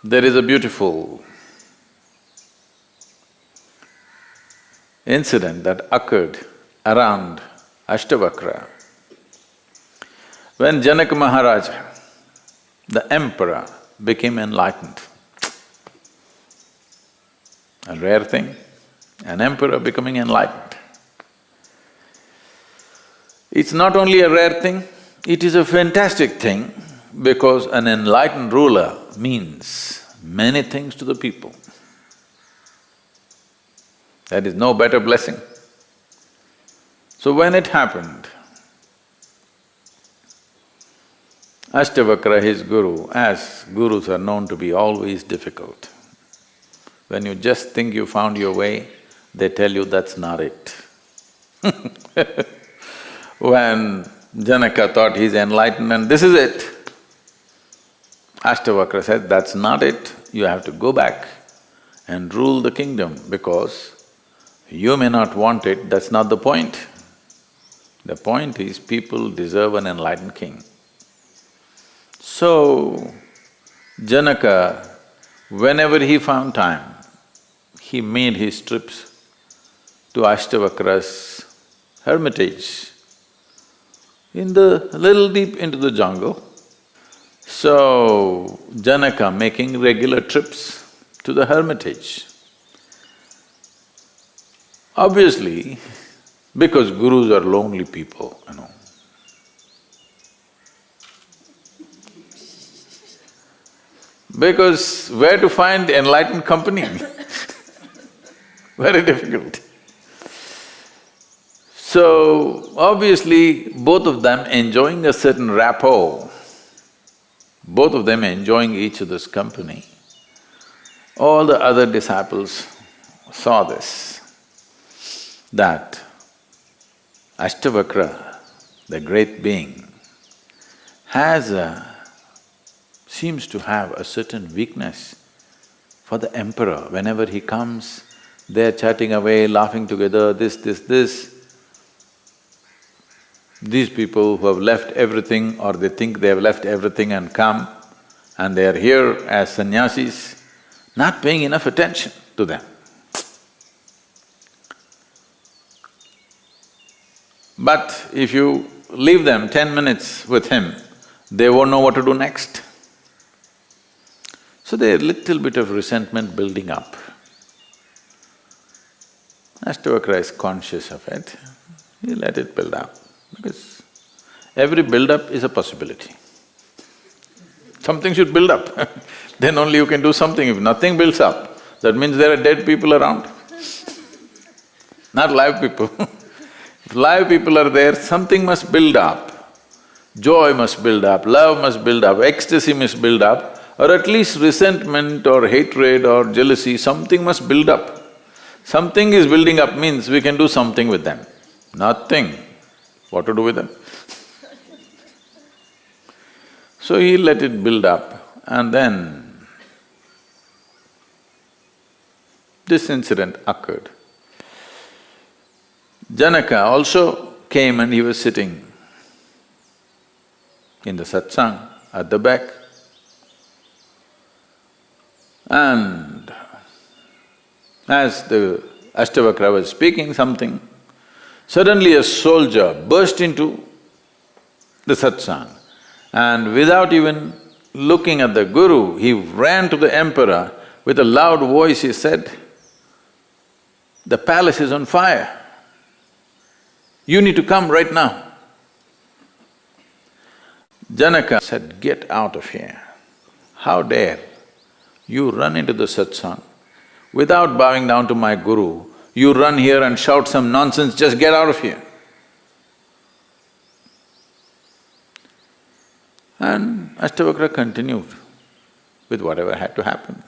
There is a beautiful incident that occurred around Ashtavakra. When Janaka Maharaj, the emperor, became enlightened. A rare thing, an emperor becoming enlightened. It's not only a rare thing, it is a fantastic thing because an enlightened ruler means many things to the people. There is no better blessing. So when it happened, Ashtavakra, his guru, as gurus are known to be always difficult. When you just think you found your way, they tell you that's not it. When Janaka thought he's enlightened and this is it, Ashtavakra said, that's not it, you have to go back and rule the kingdom because you may not want it, that's not the point. The point is people deserve an enlightened king. So, Janaka, whenever he found time, he made his trips to Ashtavakra's hermitage in the… little deep into the jungle. So, Janaka making regular trips to the hermitage. Obviously, because gurus are lonely people, you know. Because where to find enlightened company? Very difficult. So, obviously, both of them enjoying a certain rapport, both of them enjoying each other's company, all the other disciples saw this, that Ashtavakra, the great being, seems to have a certain weakness for the emperor. Whenever he comes, they're chatting away, laughing together, this. These people who have left everything or they think they have left everything and come and they are here as sannyasis, not paying enough attention to them. But if you leave them 10 minutes with him, they won't know what to do next. So there's a little bit of resentment building up. Ashtavakra is conscious of it, he let it build up, because every build-up is a possibility. Something should build up, then only you can do something. If nothing builds up, that means there are dead people around, not live people. If live people are there, something must build up. Joy must build up, love must build up, ecstasy must build up, or at least resentment or hatred or jealousy, something must build up. Something is building up means we can do something with them. Nothing. What to do with them? So he let it build up and then this incident occurred. Janaka also came and he was sitting in the satsang at the back. And as the Ashtavakra was speaking something, suddenly a soldier burst into the satsang and without even looking at the guru, he ran to the emperor. With a loud voice he said, "The palace is on fire. You need to come right now." Janaka said, "Get out of here. How dare you run into the satsang without bowing down to my guru, you run here and shout some nonsense, just get out of here." And Ashtavakra continued with whatever had to happen.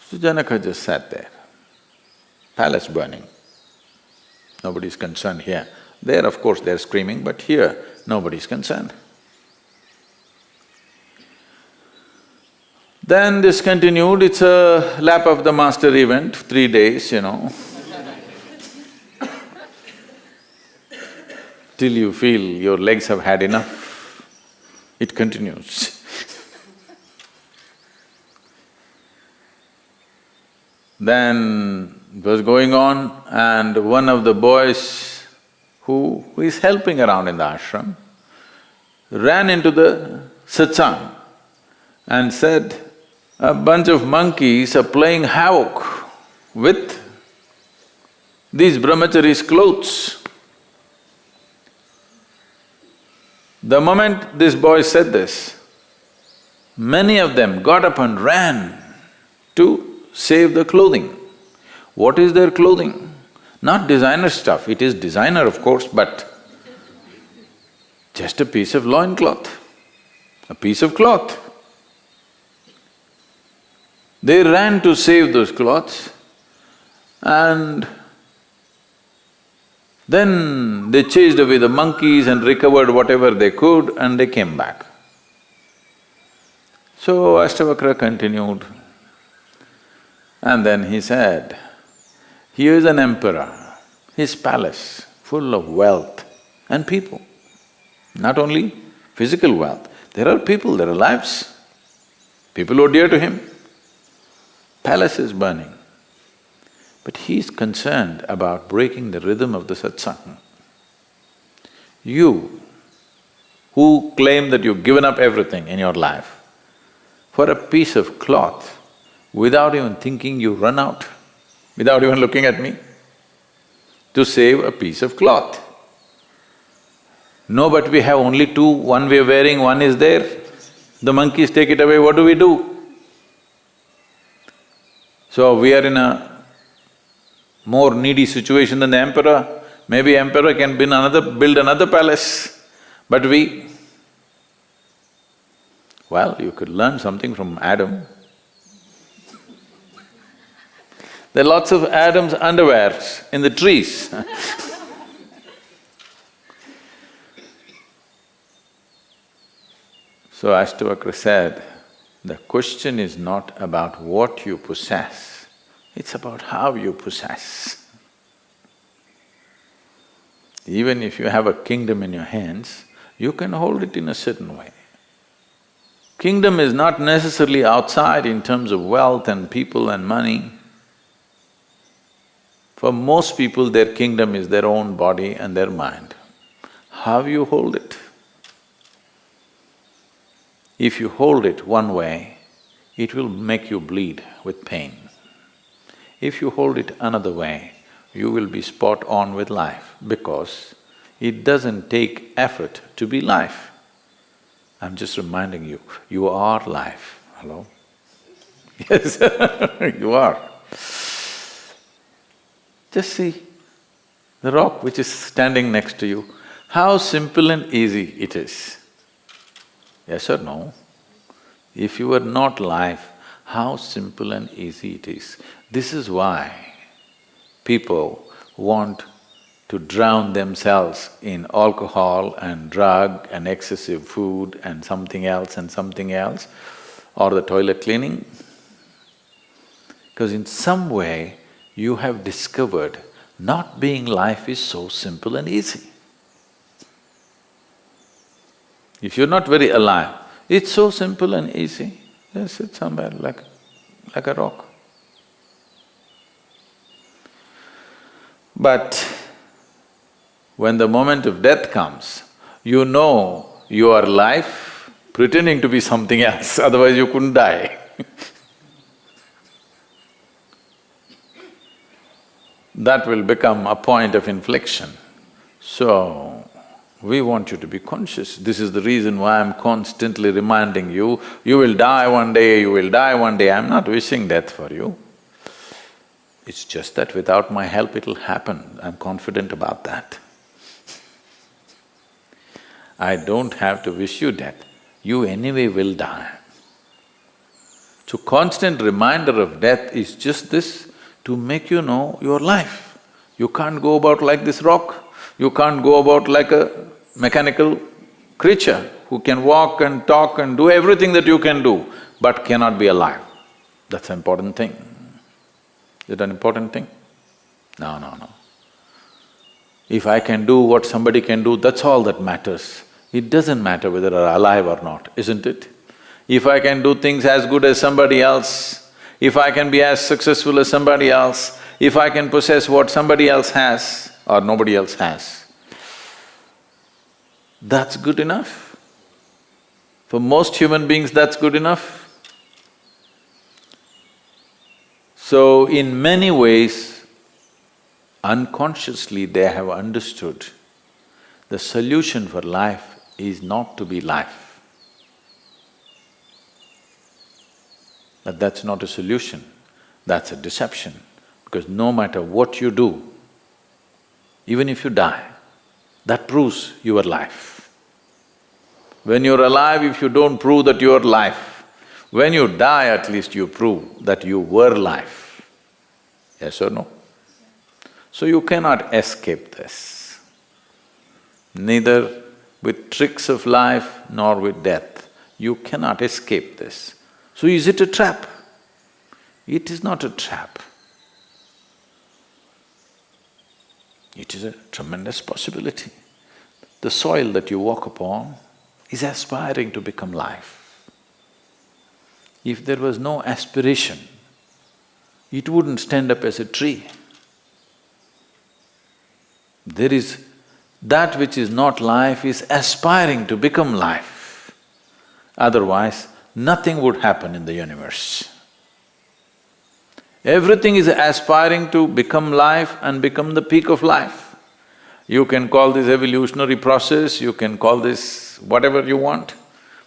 So Janaka just sat there, palace burning. Nobody's concerned here. There, of course, they're screaming, but here, nobody's concerned. Then this continued, it's a lap of the master event, 3 days, you know. Till you feel your legs have had enough, it continues. Then it was going on and one of the boys who is helping around in the ashram ran into the satsang and said, a bunch of monkeys are playing havoc with these brahmacharis' clothes. The moment this boy said this, many of them got up and ran to save the clothing. What is their clothing? Not designer stuff, it is designer of course, but just a piece of loincloth, a piece of cloth. They ran to save those cloths and then they chased away the monkeys and recovered whatever they could and they came back. So Ashtavakra continued and then he said, here is an emperor, his palace full of wealth and people. Not only physical wealth, there are people, there are lives, people who are dear to him. Palace is burning, but he is concerned about breaking the rhythm of the satsang. You, who claim that you've given up everything in your life, for a piece of cloth, without even thinking you run out, without even looking at me, to save a piece of cloth. No, but we have only two, one we are wearing, one is there. The monkeys take it away, what do we do? So we are in a more needy situation than the emperor. Maybe emperor can build another palace, but we… Well, you could learn something from Adam. There are lots of Adam's underwears in the trees So Ashtavakra said, the question is not about what you possess, it's about how you possess. Even if you have a kingdom in your hands, you can hold it in a certain way. Kingdom is not necessarily outside in terms of wealth and people and money. For most people, their kingdom is their own body and their mind. How you hold it? If you hold it one way, it will make you bleed with pain. If you hold it another way, you will be spot on with life because it doesn't take effort to be life. I'm just reminding you, you are life. Hello? Yes, you are. Just see the rock which is standing next to you, how simple and easy it is. Yes or no? If you were not life, how simple and easy it is. This is why people want to drown themselves in alcohol and drug and excessive food and something else, or the toilet cleaning. Because in some way, you have discovered not being life is so simple and easy. If you're not very alive, it's so simple and easy, just sit somewhere like a rock. But when the moment of death comes, you know you are life pretending to be something else, otherwise you couldn't die. That will become a point of inflection. So, we want you to be conscious. This is the reason why I'm constantly reminding you, you will die one day, you will die one day. I'm not wishing death for you. It's just that without my help it'll happen, I'm confident about that. I don't have to wish you death, you anyway will die. So constant reminder of death is just this, to make you know your life. You can't go about like this rock, you can't go about like a mechanical creature who can walk and talk and do everything that you can do, but cannot be alive. That's an important thing. Is it an important thing? No, no, no. If I can do what somebody can do, that's all that matters. It doesn't matter whether I'm alive or not, isn't it? If I can do things as good as somebody else, if I can be as successful as somebody else, if I can possess what somebody else has or nobody else has, that's good enough. For most human beings, that's good enough. So, in many ways, unconsciously they have understood the solution for life is not to be life. But that's not a solution, that's a deception. Because no matter what you do, even if you die, that proves your life. When you're alive, if you don't prove that you're life, when you die, at least you prove that you were life. Yes or no? So you cannot escape this. Neither with tricks of life nor with death, you cannot escape this. So is it a trap? It is not a trap. It is a tremendous possibility. The soil that you walk upon is aspiring to become life. If there was no aspiration, it wouldn't stand up as a tree. There is… that which is not life is aspiring to become life. Otherwise, nothing would happen in the universe. Everything is aspiring to become life and become the peak of life. You can call this evolutionary process, you can call this whatever you want,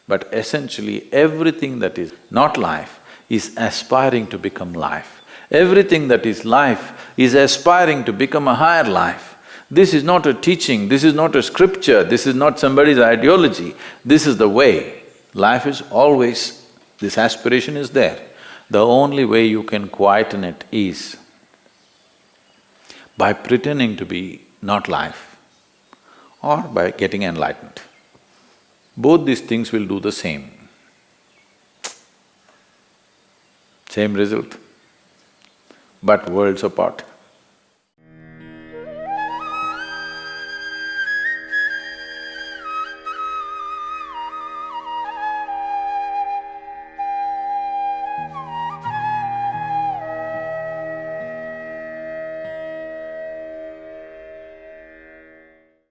but essentially everything that is not life is aspiring to become life. Everything that is life is aspiring to become a higher life. This is not a teaching, this is not a scripture, this is not somebody's ideology, this is the way. Life is always… this aspiration is there. The only way you can quieten it is by pretending to be not life or by getting enlightened. Both these things will do the same result, but worlds apart.